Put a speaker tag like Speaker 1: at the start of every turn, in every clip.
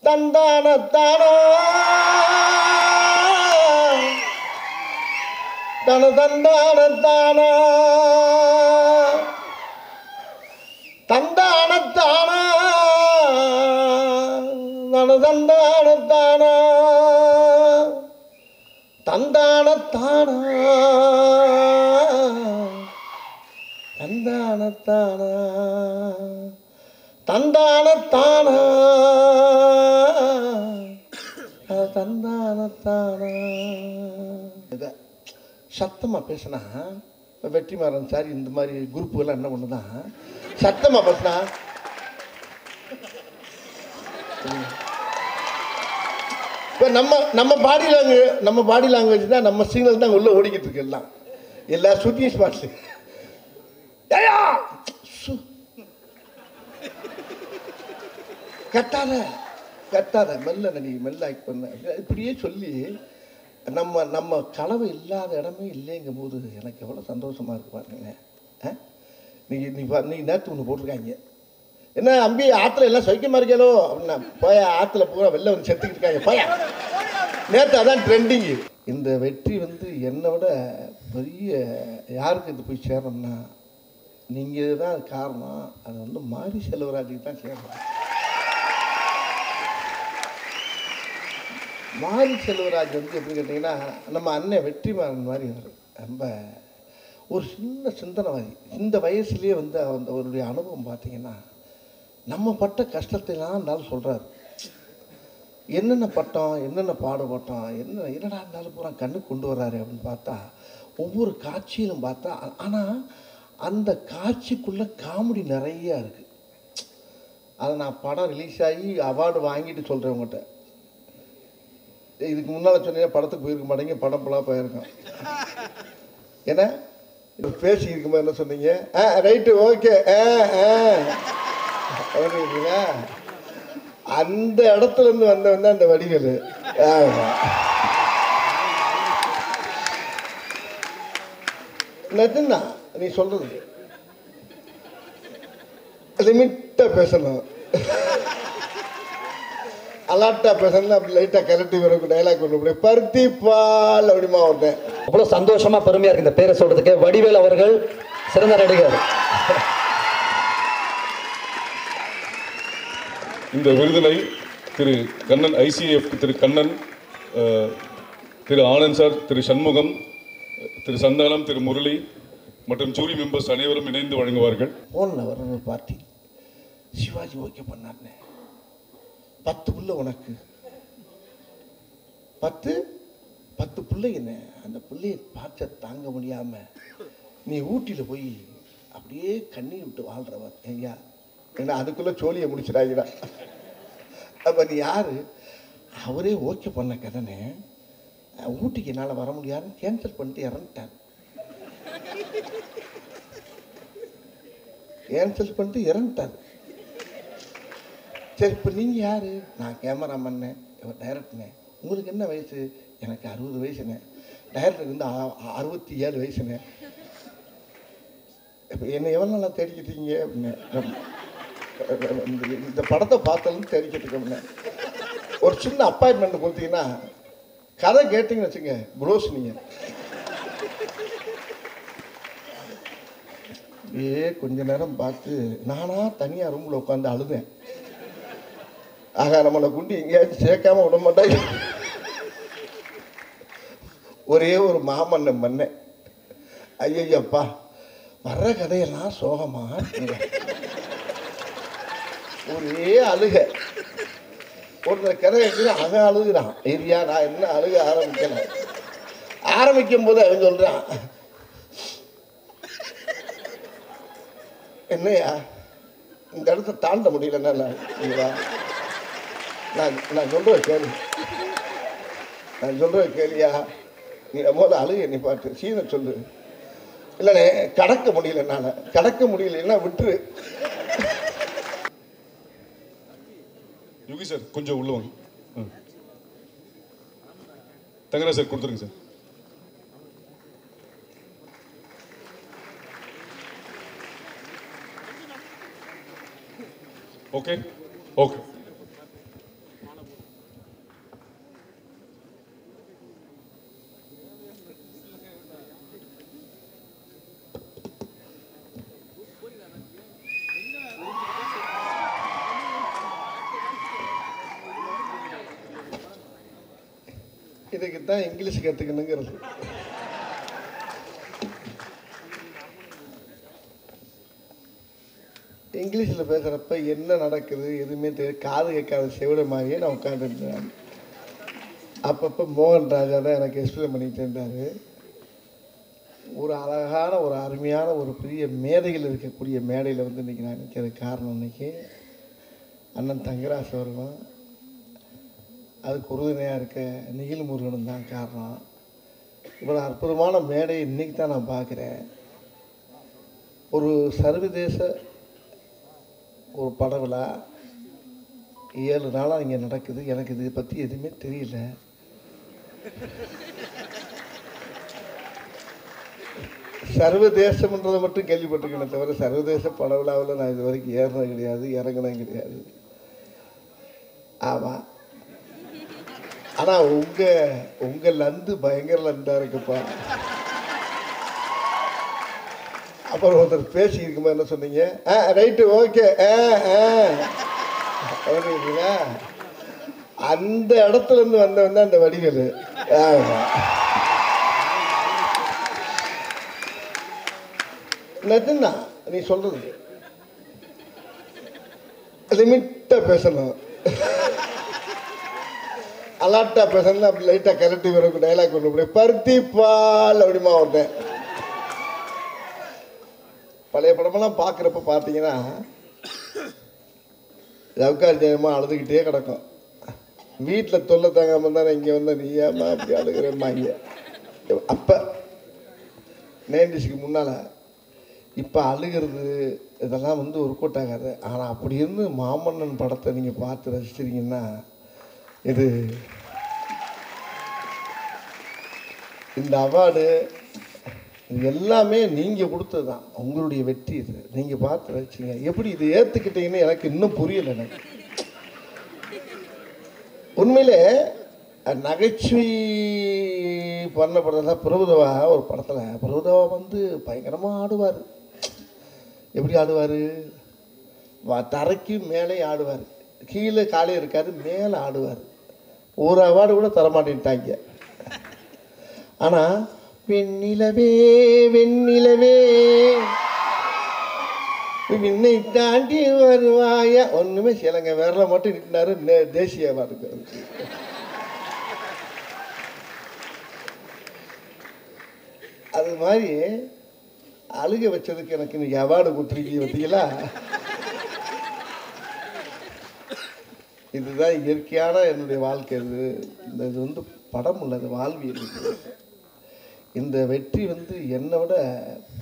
Speaker 1: தந்தான தானா தன தந்தான தானா தந்தான தானா தன தந்தான தானா தந்தான தானா தந்தான தானா தந்தான தானா தந்தான தானா. சத்தமாக பேசினா வெற்றிமாறன் சார் இந்த மாதிரி குரூப்புகள்லாம் என்ன பண்ணுதான் சத்தமாக பேசினா இப்போ நம்ம பாடி லாங்குவேஜ் தான் நம்ம சிக்னல் தான் உள்ளே ஓடிக்கிட்டு இருக்கு எல்லா ஷூட்டிங் ஸ்பாட்ஸு கட்டாத மெல்ல நடி மெல்ல ஆக்ட் பண்ண இப்படியே சொல்லி நம்ம கனவு இல்லாத இடமே இல்லைங்கும் போது எனக்கு எவ்வளோ சந்தோஷமாக இருக்கு பாருங்க. நீ நேற்று ஒன்று போட்டிருக்காங்க என்ன அம்பி ஆற்றுல எல்லாம் சௌக்கியமாக இருக்கேளோ அப்படின்னா போயா ஆற்றுல பூரா வெளில வந்து செத்துக்கிட்டு இருக்காங்க போயா. நேற்று அதான் ட்ரெண்டிங்கு. இந்த வெற்றி வந்து என்னை விட பெரிய யாருக்கு இது போய் சேரணும்னா நீங்கள் தான் காரணம். அது வந்து மாரி செல்வராஜுக்கு தான் சேரணும். மாரி செல்வராஜ் வந்து எப்படி கேட்டிங்கன்னா நம்ம அண்ணன் வெற்றிமாறன் மாதிரி ரொம்ப ஒரு சின்ன சிந்தனைவாதி. இந்த வயசுலேயே வந்து அந்த அவருடைய அனுபவம் பார்த்திங்கன்னா நம்ம பட்ட கஷ்டத்தைலாம் இருந்தாலும் சொல்கிறார். என்னென்ன பட்டோம் என்னென்ன பாடுபட்டோம் என்னடா இருந்தாலும் பூரா கண்ணுக்கு கொண்டு வர்றாரு அப்படின்னு பார்த்தா ஒவ்வொரு காட்சியிலும் பார்த்தா ஆனால் அந்த காட்சிக்குள்ளே காமெடி நிறையா இருக்குது. அதை நான் படம் ரிலீஸ் ஆகி அவார்டு வாங்கிட்டு சொல்கிறேன் உங்கள்கிட்ட. இதுக்கு முன்னால் சொன்னீங்க படத்துக்கு போயிருக்க மாட்டேங்க படம் படம் போயிருக்கோம். ஏன்னா இப்போ பேசி இருக்கும்போது என்ன சொன்னீங்க ரைட்டு ஓகே அப்படிங்களா அந்த இடத்துலேருந்து வந்தவன் அந்த வடிவேலு. நிஜம்னா நீ சொல்கிறது லிமிட்டாக பேசணும் அலாட்டா பேசணும் அப்படி லைட்டாக கரெக்டி வரக்கு டைலாக் ஒன்று பருத்தி பால் அப்படிமா ஒருத்தன்.
Speaker 2: அவ்வளோ சந்தோஷமா பெருமையா இருக்கு இந்த பேரை சொல்றதுக்கு. வடிவேல் அவர்கள் சிறந்த நடிகர்.
Speaker 3: இந்த விருதினை திரு கண்ணன் ஐசிஎஃப் திரு கண்ணன் திரு ஆனந்த் சார் திரு சண்முகம் திரு சந்தானம் திரு முரளி மற்றும் ஜூரி மெம்பர்ஸ் அனைவரும் இணைந்து வழங்குவார்கள்.
Speaker 1: ஃபோனில் வர்ற பார்ட்டி சிவாஜி ஓகே பண்ணாருன்னு 10 புள்ள உனக்கு 10 பிள்ளைங்க அந்த பிள்ளையை பார்த்த தாங்க முடியாம நீ ஊட்டியில் போய் அப்படியே கண்ணீர் விட்டு வாழ்றவர் ஐயா. ஏன்னா அதுக்குள்ளே சோழியை முடிச்சிடாங்கடா. அப்போ நீ யாரு? அவரே ஓகே பண்ண கதனை ஊட்டிக்கு என்னால் வர முடியாதுன்னு கேன்சல் பண்ணிட்டு இறந்துட்டார். சரி இப்போ நீங்கள் யார்? நான் கேமராமேன்னு இவர் டைரக்டர்னே. உங்களுக்கு என்ன வயசு? எனக்கு 60 வயசுண்ணே. டைரக்டருக்கு வந்து 67 வயசுண்ணே. இப்போ என்னை எவ்வளோ நல்லா தேடிக்கிட்டீங்க அப்படின்னு இந்த படத்தை பார்த்தாலும் தேடிக்கிட்டு இருக்கோம்னே. ஒரு சின்ன அப்பாயின்மெண்ட் கொடுத்தீங்கன்னா கதை கேட்டிங்கன்னு வச்சுங்க ப்ரோஸ் நீங்கள் கொஞ்ச நேரம் பார்த்து நானாக தனியாக ரூமில் உட்காந்து அழுதேன். ஆகா நம்மளை குண்டி எங்கேயாச்சும் சேர்க்காம விட மாட்டாங்க. ஒரே ஒரு மாமன்னம் பண்ணேன். ஐயப்பா வர்ற கதையெல்லாம் சோகமா ஒரே அழுக. ஒருத்தர் கதை கேட்குற அவன் அழுகுறான். ஏரியா நான் என்ன அழுக ஆரம்பிக்கும் போது அவன் சொல்றான் என்னையா இந்த இடத்த தாண்ட முடியலன்னா நான் சொல்கிறேன் கேளியா நீ முதல்ல அழுக நீ பாட்டு சீனை சொல்லு. இல்லைண்ணே கடக்க முடியலன்னா விட்டுரு.
Speaker 3: யோகி சார் கொஞ்சம் உள்ள வாங்க. தங்கரா சார் கொடுத்துருங்க சார். ஓகே ஓகே
Speaker 1: இதுக்கு தான் இங்கிலீஷ் கற்றுக்கணுங்கிறது. இங்கிலீஷில் பேசுகிறப்ப என்ன நடக்குது எதுவுமே தெரியாது, காது கேட்காத செவிடமாகவே நான் உட்காந்துருந்தேன். அப்பப்போ மோகன் ராஜா தான் எனக்கு எக்ஸ்பிளைன் பண்ணிகிட்டு இருந்தார். ஒரு அழகான ஒரு அருமையான ஒரு பெரிய மேதைகள் இருக்கக்கூடிய மேடையில் வந்து இன்றைக்கி நான் நிற்கிறது காரணம், இன்றைக்கி அண்ணன் தங்கராஜ் அவர்களும் அதுக்கு உறுதுணையாக இருக்க நிகில் முருகனும் தான் காரணம். இவ்வளோ அற்புதமான மேடை இன்றைக்கி தான் நான் பார்க்குறேன். ஒரு சர்வதேச ஒரு பட விழா 7 நாளாக இங்கே நடக்குது. எனக்கு இதை பற்றி எதுவுமே தெரியல. சர்வதேசம்ன்றதை மட்டும் கேள்விப்பட்டிருக்கேனே தவிர சர்வதேச பட விழாவில் நான் இது வரைக்கும் ஏறினது கிடையாது, இறங்கினது கிடையாது. ஆமாம், ஆனால் உங்கள் லந்து பயங்கர லந்தாக இருக்குப்பா. அப்புறம் ஒருத்தர் பேசி இருக்கும்போது என்ன சொன்னீங்க? ரைட்டு, ஓகே, அப்படிங்களா? அந்த இடத்துல இருந்து வந்தவன் தான் அந்த வடிவேலு. நிஜம்னா நீ சொல்றது லிமிட்டா பேசணும், அலாட்டா பேசணும். அப்படி லைட்டா கலட்டி வரும் டைலாக் கொண்டு போய் பருத்தி பால் அப்படிமா ஒருத்தன். பழைய படமெல்லாம் பார்க்குறப்ப பார்த்தீங்கன்னா லவ்கார் ஜெயமா அழுதுகிட்டே கிடக்கும். வீட்டில் தொல்லை தாங்காமல் தானே இங்கே வந்து நீ ஏமா அப்படி அழுகிறேம்மா இங்கே. அப்போ 90ஸ்க்கு முன்னால். இப்போ அழுகிறது இதெல்லாம் வந்து ஒர்க் அவுட் ஆகாது. ஆனால் அப்படி இருந்து மாமன்னன் படத்தை நீங்கள் பார்த்து ரசிச்சிருக்கீங்கன்னா இது இந்த அவார்டு இது எல்லாமே நீங்கள் கொடுத்தது தான், உங்களுடைய வெற்றி. இது நீங்கள் பார்த்து ரசிச்சிங்க. எப்படி இது ஏற்றுக்கிட்டீங்கன்னு எனக்கு இன்னும் புரியலை. எனக்கு உண்மையிலே நகைச்சுவை பண்ணப்படுறதா பிரபுதவா ஒரு படத்தில் பிரபுதவா வந்து பயங்கரமாக ஆடுவார். எப்படி ஆடுவார்? தரைக்கு மேலே ஆடுவார், கீழே காலே இருக்காது, மேலே ஆடுவார். ஒரு அவார்டு கூட தரமாட்டேன்ட்டாங்க. ஆனால் வெண்ணிலவே வெண்ணிலவே விண்ணை தாண்டி வருவாயா ஒன்றுமே செய்யலைங்க. விரல மட்டும் நிற்கினாரு தேசிய அவார்டுக்கு. அது மாதிரி அழுக வச்சதுக்கு எனக்கு இன்னைக்கு அவார்டு கொடுத்துருக்கீங்க பார்த்தீங்களா? இதுதான் இயற்கையான என்னுடைய வாழ்க்கை. இது வந்து படம் உள்ளது, வாழ்வியல். இந்த வெற்றி வந்து என்னை விட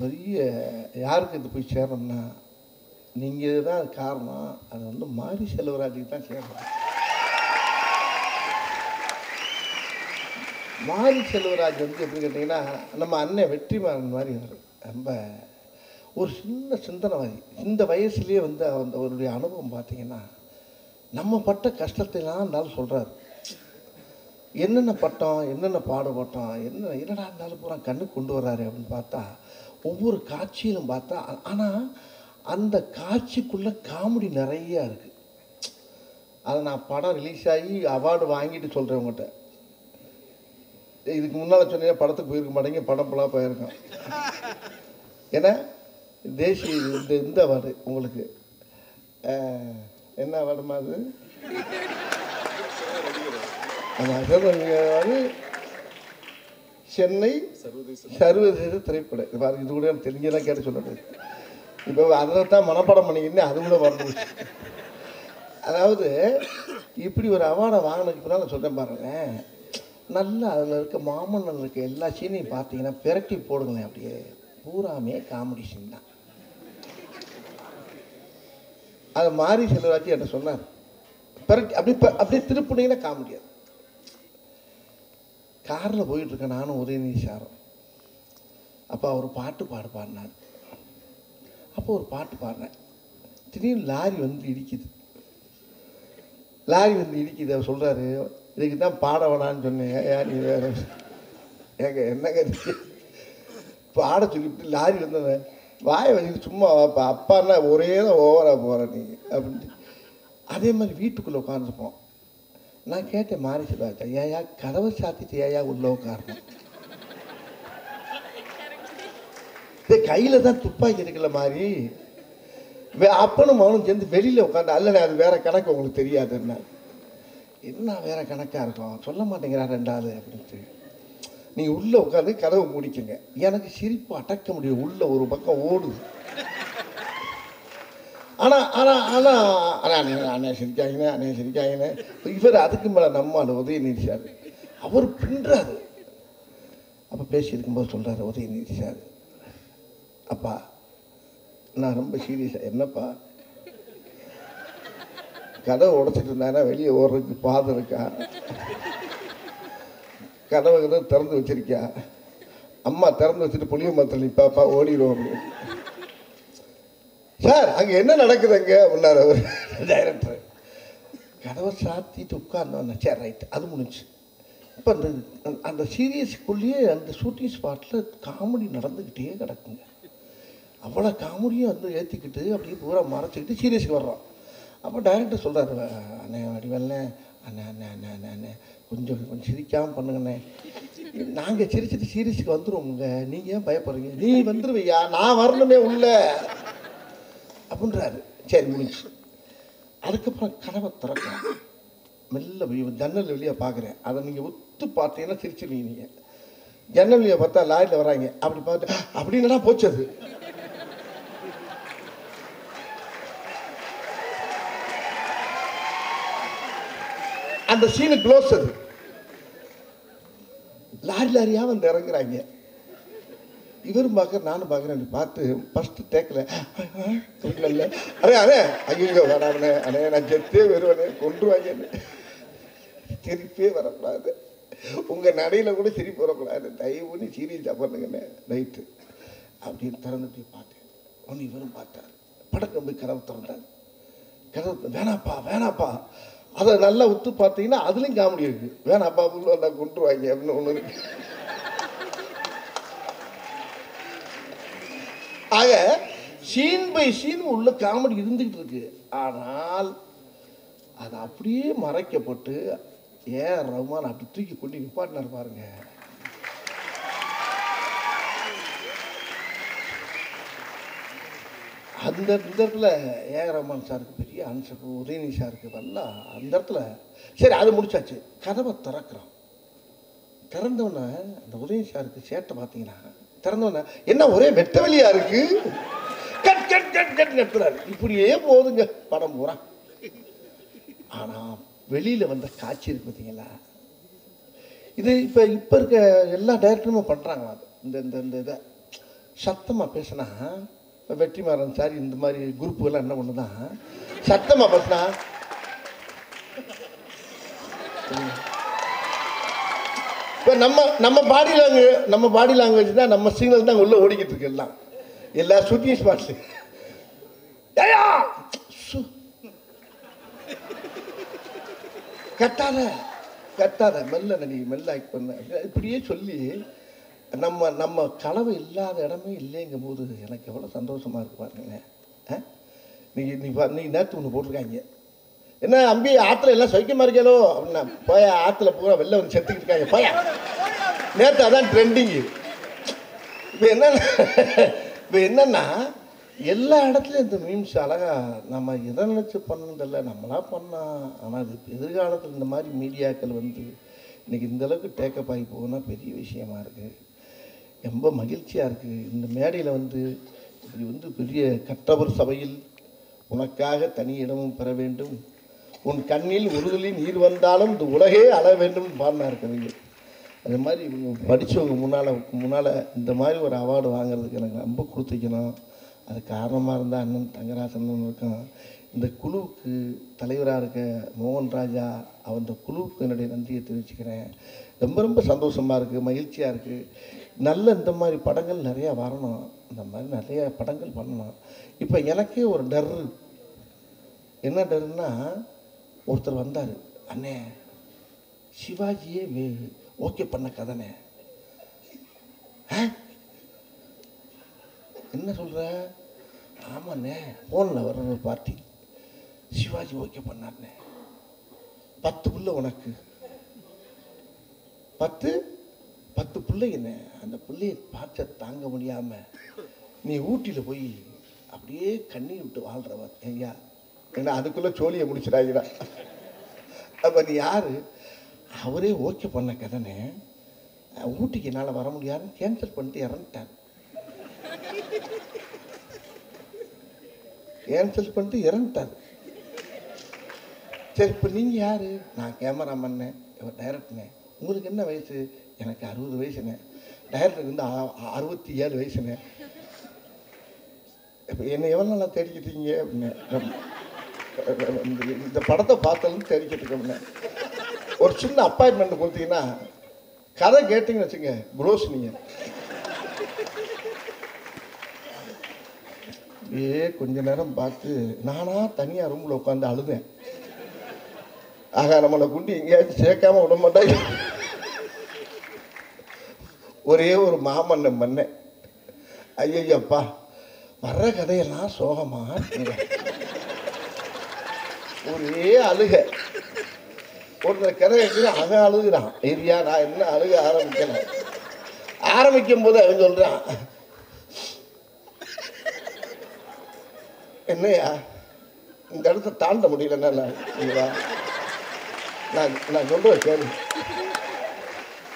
Speaker 1: பெரிய யாருக்கு இது போய் சேரணும்னா நீங்கள் தான் காரணம். அது வந்து மாரி செல்வராஜுக்கு தான் சேரணும். மாரி செல்வராஜ் வந்து எப்படி கேட்டிங்கன்னா நம்ம அண்ணன் வெற்றிமாறன் மாதிரி வரும். ரொம்ப ஒரு சின்ன சிந்தனைவாதி. இந்த வயசுலேயே வந்து அவருடைய அனுபவம் பார்த்திங்கன்னா நம்ம பட்ட கஷ்டத்தைலாம் இருந்தாலும் சொல்கிறார். என்னென்ன பட்டம், என்னென்ன பாடுபட்டோம், என்னடா இருந்தாலும் பூரா கண்ணுக்கு கொண்டு வர்றாரு அப்படின்னு பார்த்தா ஒவ்வொரு காட்சியிலும் பார்த்தா, ஆனால் அந்த காட்சிக்குள்ளே காமெடி நிறையா இருக்குது. அதை நான் படம் ரிலீஸ் ஆகி அவார்டு வாங்கிட்டு சொல்கிறேன் உங்கள்கிட்ட. இதுக்கு முன்னால் சொன்னீங்க படத்துக்கு போயிருக்க மாட்டேங்க, படம் ஃபுல்லாக போயிருக்கோம். ஏன்னா தேசிய இந்த அவார்டு உங்களுக்கு என்ன அவார்டுமா? அது சென்னை சர்வதேச திரைப்பட இது கூட தெரிஞ்சதான் கேட்டு சொல்லுறது. இப்போ அதை தான் மனப்பாடம் பண்ணிக்கிட்டு அது கூட வரணும். அதாவது இப்படி ஒரு அவார்டை வாங்கினதுக்கு பின்னால் சொல்கிறேன் பாருங்களேன். நல்லா அதில் இருக்க மாமன்னன் இருக்க எல்லா சீனையும் பார்த்தீங்கன்னா பிரட்டி போடுங்களேன். அப்படியே பூராமே காமெடி சீன் தான். அதை மாரி செல்வராஜ் என்கிட்ட சொன்னார். பிரட்டி அப்படியே திருப்பினீங்கன்னா காமெடியாது. காரில் போயிட்டுருக்கேன் நானும் உதயநிதி சாரும். அப்போ அவர் பாட்டு பாடினார். அப்போ ஒரு பாட்டு பாடுறேன். திடீர்னு லாரி வந்து இடிக்குது. அவர் சொல்கிறாரு, இதுக்கு தான் பாட வேணான்னு சொன்னேன். ஏன் நீ வேறு ஏங்க என்னங்க பாட சொல்லிவிட்டு லாரி வந்து வாயை வச்சுக்கிட்டு சும்மா வாப்பா, அப்பான்னா ஒரே தான் ஓவராக போகிற நீ அப்படின்ட்டு. அதே மாதிரி வீட்டுக்குள்ளே உட்காந்துருப்போம். நான் கேட்டேன் மாரி செல்வராஜ், ஏயா கதவை சாத்திட்டு ஏயா உள்ள உட்காரணும்? கையில் தான் துப்பாக்கி இருக்குல்ல மாதிரி. அப்பனும் மகனும் சேர்ந்து வெளியில் உட்காந்து, அல்ல அது வேற கணக்கு உங்களுக்கு தெரியாதுன்னா. என்ன வேற கணக்காக இருக்கும், சொல்ல மாட்டேங்கிறா ரெண்டாவது அப்படின்ட்டு. நீங்கள் உள்ளே உட்காந்து கதவை முடிக்குங்க. எனக்கு சிரிப்பு அடக்க முடியும், உள்ள ஒரு பக்கம் ஓடுது. ஆனால் ஆனால் ஆனால் ஆனால் அண்ணே சிரிக்காங்கண்ணே, அண்ணே சிரிக்காங்கண்ணே. இவர் அதுக்கு மேலே நம்மால் உதயநிதி சார் அவர் பின்றாரு. அப்போ பேசியிருக்கும்போது சொல்கிறாரு உதயநிதி சார், அப்பா நான் ரொம்ப சீரியஸாக, என்னப்பா கதவை உடைச்சிட்டு இருந்தானா வெளியே ஓடுறதுக்கு பாதம் இருக்கா? கதவை திறந்து வச்சிருக்கியா? அம்மா திறந்து வச்சுட்டு புளிய மரத்தில் நிற்பாப்பா ஓடிடும் அப்படின்னு. சார் அங்கே என்ன நடக்குதுங்க அப்படின்னாரு அவர் டைரக்டர். கதவை சாத்திட்டு உட்கார்ந்தோம். சரி ரைட், அது முடிஞ்சு. இப்போ அந்த அந்த சீரியஸுக்குள்ளேயே அந்த ஷூட்டிங் ஸ்பாட்டில் காமெடி நடந்துக்கிட்டே கிடக்குங்க. அவ்வளோ காமெடியும் வந்து ஏற்றிக்கிட்டு அப்படியே பூரா மறைச்சிக்கிட்டு சீரியஸுக்கு வர்றோம். அப்போ டைரக்டர் சொல்கிறாரு, அண்ணே வடிவல்ண்ணே, அண்ணே அண்ணே அண்ணே அண்ணே அண்ணே கொஞ்சம் சிரிக்காமல் பண்ணுங்கண்ணே, நாங்கள் சிரிச்சிட்டு சீரியஸுக்கு வந்துடுவோங்க, நீங்கள் ஏன் பயப்படுறீங்க? நீ வந்துடுவையா, நான் வரணுமே உள்ள அப்படின்றாரு. சரி முடிஞ்சு. அதுக்கப்புறம் கதவை திறக்கிறேன், மெல்ல ஜன்னல் வெளியே பார்க்குறேன். அதை நீங்கள் ஒத்து பார்த்தீங்கன்னா சிரிச்சிருவீங்க. நீங்கள் ஜன்னல் வெளியே பார்த்தா லாரியில் வராங்க, அப்படி பார்த்து அப்படின்னா போச்சு. அது அந்த சீனு க்ளோஸ். அது லாரியாக வந்து இறங்குறாங்க. இவரும் பார்க்குற நானும் பார்க்குறேன். பார்த்து ஃபஸ்ட்டு டேக்கில் அண்ணே ஐயோ வராமண்ணே, அண்ணே நான் செத்தே வருவேனே, கொண்டுருவாங்கன்னு. சிரிப்பே வரக்கூடாது, உங்கள் நடையில் கூட சிரிப்பு வரக்கூடாது, தயவு பண்ணி சீரியஸாக பண்ணுங்கண்ணே ரைட்டு அப்படின்னு திறந்துட்டு பார்த்தேன். ஒன்று இவரும் பார்த்தார். படக்கம் போய் கதவு திறந்தார். கதவு வேணாப்பா வேணாப்பா. அதை நல்லா உத்து பார்த்தீங்கன்னா அதுலேயும் காமெடி இருக்குது. வேணாப்பா உள்ள வந்தால் கொண்டுருவாங்க அப்படின்னு ஒன்று இருக்கு. ஆக சீன் பை சீன் உள்ள காமெடி இருந்துகிட்டு இருக்கு. ஆனால் அது அப்படியே மறைக்கப்பட்டு ஏஆர் ரஹ்மான் அப்படி தூக்கி கொண்டு நிப்பாட்டினார் பாருங்க. அந்த இடத்துல ஏஆர் ரஹ்மான் சாருக்கு பெரிய ஆன்சர், உதயநிதி சாருக்கு வரலாம் அந்த இடத்துல. சரி அது முடிச்சாச்சு. கதவை திறக்கிறோம். திறந்தவொன்னே அந்த உதயநிதி சாருக்கு சேட்டை பார்த்தீங்கன்னா திறந்தவொன்னே என்ன ஒரே வெட்ட வெளியா இருக்கு, கட் கட் கட் கட் கட்டுறாரு. இப்படியே போகுதுங்க படம் பூரா. ஆனால் வெளியில் வந்த காட்சி இருக்கு பார்த்தீங்களா, இது இப்போ இருக்க எல்லா டைரக்டருமே பண்ணுறாங்களா. இந்த இந்த இந்த இதை சத்தமாக பேசினா, வெற்றிமாறன் சார் இந்த மாதிரி குரூப்புகள்லாம் என்ன ஒன்று தான் சத்தமாக பேசினா இப்போ நம்ம பாடி லாங்குவேஜ் தான், நம்ம சிக்னல் தான் உள்ளே ஓடிக்கிட்டு இருக்கு. எல்லா ஷூட்டிங் ஸ்பாட்ஸு கட்டாத மெல்ல நடி மெல்ல ஆக்ட் பண்ண இப்படியே சொல்லி நம்ம கனவு இல்லாத இடமே இல்லைங்கும் போது எனக்கு எவ்வளோ சந்தோஷமாக இருக்கு பாருங்க. நீ நேற்று ஒன்று போட்டிருக்காங்க, என்ன அம்பி ஆற்றுல எல்லாம் சௌக்கியமாக இருக்கேளோ அப்படின்னா, போய ஆற்றுல பூரா வெளில வந்து செத்துக்கிட்டு இருக்காங்க போயா. நேற்று அதான் ட்ரெண்டிங்கு. இப்போ என்னன்னா எல்லா இடத்துலையும் இந்த மீம்ஸ் அழகாக நம்ம எதை நினச்சி பண்ணதில்லை, நம்மளா பண்ணால். ஆனால் அது எதிர்காலத்தில் இந்த மாதிரி மீடியாக்கள் வந்து இன்றைக்கி இந்தளவுக்கு டேக்கப் ஆகி போகுன்னா பெரிய விஷயமா இருக்குது. ரொம்ப மகிழ்ச்சியாக இருக்குது. இந்த மேடையில் வந்து இப்படி வந்து பெரிய கற்றவர் சபையில் உனக்காக தனி இடமும் பெற வேண்டும், உன் கண்ணில் உறுதலி நீர் வந்தாலும் இந்த உலகே அழ வேண்டும் பாடினா இருக்கிறீங்க. அது மாதிரி இவங்க படித்தவங்க முன்னால் இந்த மாதிரி ஒரு அவார்டு வாங்குறதுக்கு எனக்கு ரொம்ப கொடுத்துக்கணும். அது காரணமாக இருந்தால் அண்ணன் தங்கராசன் இருக்கும். இந்த குழுவுக்கு தலைவராக இருக்க மோகன் ராஜா, அந்த குழுவுக்கு என்னுடைய நன்றியை தெரிவிச்சுக்கிறேன். ரொம்ப ரொம்ப சந்தோஷமாக இருக்குது, மகிழ்ச்சியாக இருக்குது. நல்ல இந்த மாதிரி படங்கள் நிறையா வரணும், இந்த மாதிரி நிறைய படங்கள் பண்ணணும். இப்போ எனக்கே ஒரு டர்ரு, என்ன டருன்னா, ஒருத்தர் வந்தார், அண்ணே சிவாஜியே ஓகே பண்ண கதைனே. என்ன சொல்கிற? ஆமாண்ணே, ஃபோனில் வர்ற ஒரு பார்ட்டி சிவாஜி ஓகே பண்ணார்ண்ணே. 10 புள்ள உனக்கு, 10 பிள்ளைங்க. அந்த பிள்ளையை பார்த்த தாங்க முடியாம நீ ஊட்டியில் போய் அப்படியே கண்ணீர் விட்டு வாழ்றவ ஐயா. ஏன்னா அதுக்குள்ள சோழியை முடிச்சிடாங்கடா. அப்ப நீ யாரு? அவரே ஓகே பண்ண கதனை ஊட்டிக்கு என்னால் வர முடியாதுன்னு கேன்சல் பண்ணிட்டு இறந்துட்டார். கேன்சல் பண்ணிட்டு இறந்துட்டார். சரி, இப்போ நீங்கள் யார்? நான் கேமராமேன்னு, இவர் டைரக்டர்னே. உங்களுக்கு என்ன வயசு? எனக்கு 60 வயசுண்ணே. டைரக்டருக்கு வந்து 67 வயசுண்ணே. இப்போ என்னை எவ்வளோ நல்லா தேடிக்கிட்டீங்க அப்படின்னு. இந்த படத்தை பார்த்தாலும் தேடிக்கிட்டு ஒரு சின்ன அப்பாயின்மெண்ட் கொடுத்தீங்கன்னா கதை கேட்டிங்கன்னு வச்சுங்க, ப்ரோஸ் நீங்கள் கொஞ்ச நேரம் பார்த்து நானா தனியாக ரூமில் உட்காந்து அழுதேன். ஆகா, நம்மளை குண்டி எங்கேயாச்சும் சேர்க்காம விட மாட்டாங்க. ஒரே ஒரு மாமன்னம் பண்ணேன். ஐயப்பா, வர்ற கதையெல்லாம் சோகமா ஒரே அழுக. ஒருத்தர் கதை கேட்குற அவன் அழுகுறான். ஏரியா நான் என்ன அழுக ஆரம்பிக்கும் போது அவன் சொல்றான், என்னையா இந்த இடத்த தாண்ட முடியலன்னா நான் சொல்கிறேன் கேள்வி,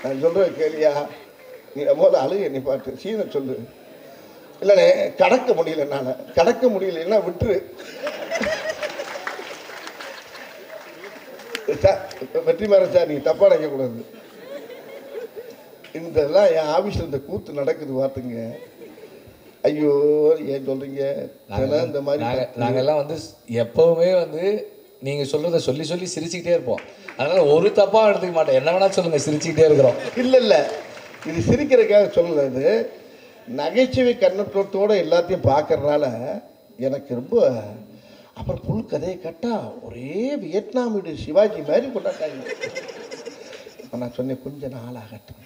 Speaker 1: நான் சொல்கிறேன் கேள்வியா, நீ முதல்ல அழுக நீ பாட்டு சீனை சொல்லு. இல்லைண்ணே கடக்க முடியல, என்னால் கடக்க முடியலன்னா விட்டுரு. வெற்றிமாறன் சார், நீங்கள் தப்பாக நினைக்கக்கூடாது. இதெல்லாம் என் ஆஃபீஸில் இந்த கூத்து நடக்குது பார்த்துங்க. ஐயோ ஏன் சொல்கிறீங்க? இந்த மாதிரி
Speaker 4: நாங்கள்லாம் வந்து எப்போவுமே வந்து நீங்கள் சொல்கிறத சொல்லி சொல்லி சிரிச்சுக்கிட்டே இருப்போம். அதனால் ஒரு தப்பாக எடுத்துக்க மாட்டோம். என்ன வேணால் சொல்லுங்கள், சிரிச்சுக்கிட்டே இருக்கிறோம்.
Speaker 1: இல்லை, இது சிரிக்கிறதுக்காக சொல்லது. நகைச்சுவை கண்ணோட்டத்தோடு எல்லாத்தையும் பார்க்கறதுனால எனக்கு ரொம்ப. அப்புறம் புல் கதையை கேட்டால் ஒரே வியட்நாம் வீடு சிவாஜி மாதிரி கொண்டாட்டாங்க. இப்போ நான் சொன்னேன், கொஞ்சம் நாள் ஆகட்டும்,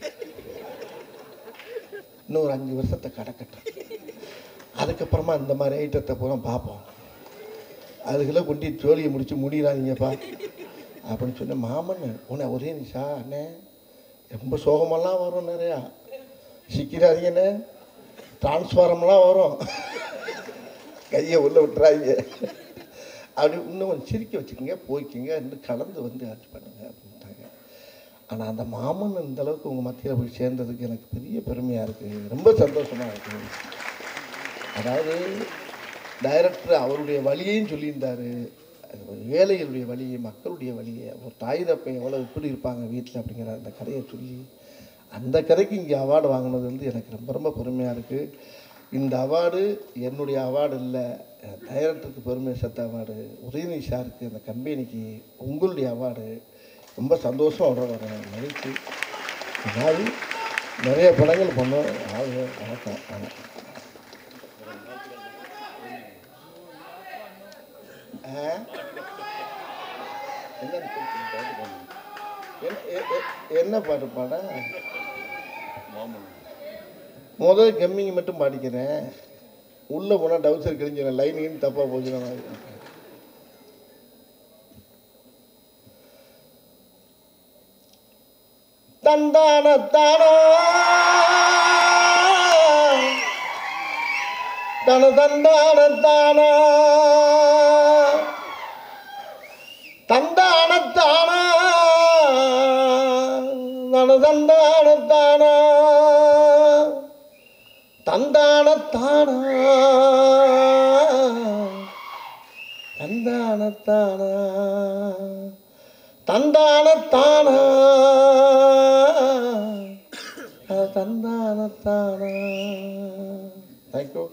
Speaker 1: இன்னொரு 5 வருஷத்தை கடக்கட்டும், அதுக்கப்புறமா இந்த மாதிரி ஐட்டத்தை பூரா பார்ப்போம். அதுக்குள்ளே கொண்டு ஜோலியை முடித்து முடியலாதீங்கப்பா அப்படின்னு சொன்னேன். மாமன் உன்னை ஒரே நிஷா அண்ணே, ரொம்ப சோகமெல்லாம் வரும், நிறையா சிக்கிறாதீங்கண்ணே, டிரான்ஸ்ஃபாரம்லாம் வரும், கையை உள்ள விட்டுறாங்க, அப்படி இன்னும் கொஞ்சம் சிரிக்க வச்சுக்கோங்க, போய்க்குங்க, இன்னும் கலந்து வந்து ஆட்சி பண்ணுங்க அப்படின்ட்டாங்க. ஆனால் அந்த மாமன் இந்த அளவுக்கு உங்கள் மத்தியில் போய் சேர்ந்ததுக்கு எனக்கு பெரிய பெருமையாக இருக்குது, ரொம்ப சந்தோஷமாக இருக்குது. அதாவது டைரக்டர் அவருடைய வழியையும் சொல்லியிருந்தார், ஏழைகளுடைய வழியை, மக்களுடைய வழியை, ஒரு தாய் தப்பை எவ்வளோ இப்படி இருப்பாங்க வீட்டில் அப்படிங்கிற அந்த கதையை சொல்லி அந்த கதைக்கு இங்கே அவார்டு வாங்கினது வந்து எனக்கு ரொம்ப ரொம்ப பெருமையாக இருக்குது. இந்த அவார்டு என்னுடைய அவார்டு இல்லை, டைரக்டருக்கு பெருமை சேர்த்த அவார்டு, உதயநிதி சாருக்கு, அந்த கம்பெனிக்கு உங்களுடைய அவார்டு. ரொம்ப சந்தோஷம் வர மகிழ்ச்சி. இந்த மாதிரி நிறைய படங்கள் பண்ணோம். வணக்கம். என்ன பாட்டு பாட? முதல் கம்மிங்க மட்டும் பாடிக்கிறேன். உள்ளே போனால் டவுசர் கிழிஞ்சிடும், லைனின்னு தப்பாக போச்சுன்னா. தந்தானத்தானோ தன தந்தானத்தானா தந்தானத்தானா தன தந்தானத்தானா தந்தானத்தானா தந்தானத்தானா தந்தானத்தானா தந்தானத்தானா. தேங்க்யூ.